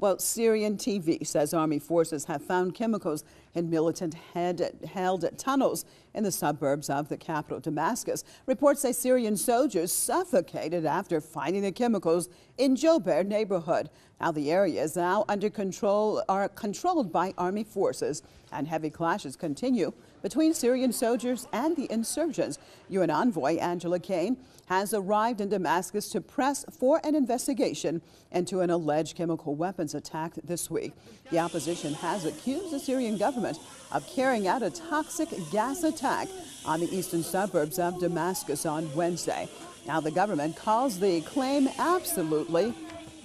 Well, Syrian TV says army forces have found chemicals in militant-held tunnels in the suburbs of the capital, Damascus. Reports say Syrian soldiers suffocated after finding the chemicals in Jober neighborhood. Now the area is now under control, controlled by army forces, and heavy clashes continue between Syrian soldiers and the insurgents. UN envoy Angela Kane has arrived in Damascus to press for an investigation into an alleged chemical weapons attack this week. The opposition has accused the Syrian government of carrying out a toxic gas attack on the eastern suburbs of Damascus on Wednesday. Now the government calls the claim absolutely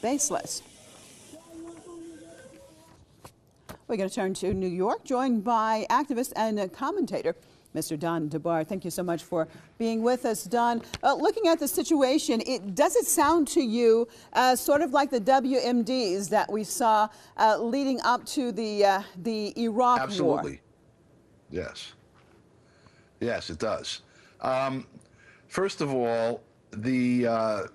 baseless. We're going to turn to New York, joined by activist and commentator, Mr. Don DeBar. Thank you so much for being with us, Don. Looking at the situation, does it sound to you sort of like the WMDs that we saw leading up to the Iraq War? Absolutely. Yes. Yes, it does. First of all, the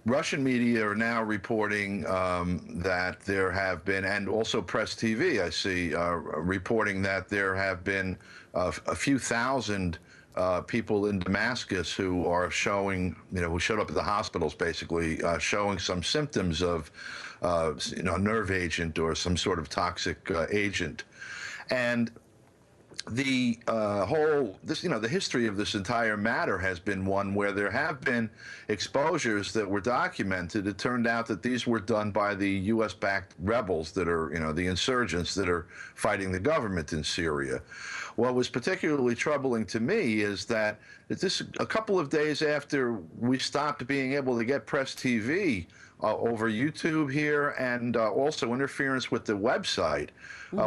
Russian media are now reporting that there have been, and also Press TV, I see, reporting that there have been a few thousand people in Damascus who are showing, who showed up at the hospitals, basically, showing some symptoms of, nerve agent or some sort of toxic agent. And the the history of this entire matter has been one where there have been exposures that were documented. It turned out that these were done by the U.S.-backed rebels that are, the insurgents that are fighting the government in Syria. What was particularly troubling to me is that a couple of days after we stopped being able to get Press TV over YouTube here, and also interference with the website,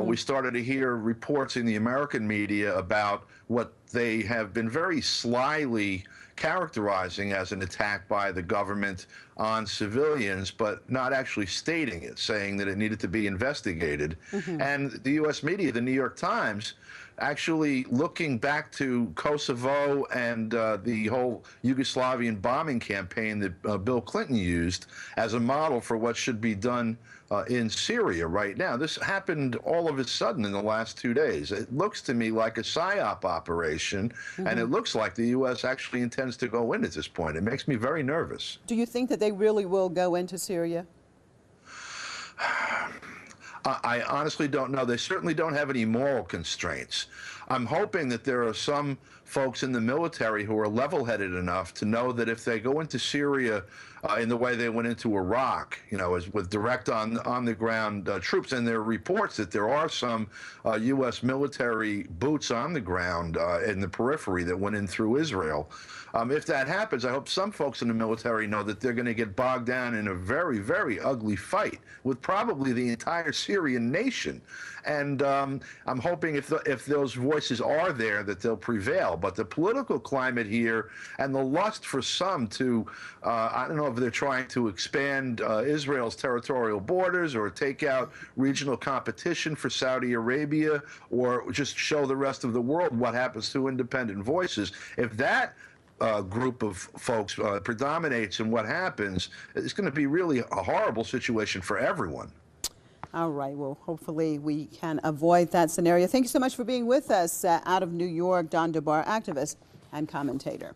we started to hear reports in the American media about what they have been very slyly characterizing as an attack by the government on civilians, but not actually stating it, saying that it needed to be investigated. And the U.S. media, the New York Times, actually looking back to Kosovo and the whole Yugoslavian bombing campaign that Bill Clinton used as a model for what should be done in Syria right now. This happened all of a sudden in the last 2 days. It looks to me like a PSYOP operation, and it looks like the U.S. actually intends to go in at this point. It makes me very nervous. Do you think that they really will go into Syria? I honestly don't know. They certainly don't have any moral constraints. I'm hoping that there are some folks in the military who are level-headed enough to know that if they go into Syria in the way they went into Iraq, as with direct on-the-ground troops, and there are reports that there are some U.S. military boots on the ground in the periphery that went in through Israel. If that happens, I hope some folks in the military know that they're going to get bogged down in a very, very ugly fight with probably the entire Syrian nation. And I'm hoping if those voices are there, that they'll prevail. But the political climate here and the lust for some to, I don't know if they're trying to expand Israel's territorial borders or take out regional competition for Saudi Arabia, or just show the rest of the world what happens to independent voices. If that group of folks predominates in what happens, it's going to be really a horrible situation for everyone. All right. Well, hopefully we can avoid that scenario. Thank you so much for being with us out of New York, Don DeBar, activist and commentator.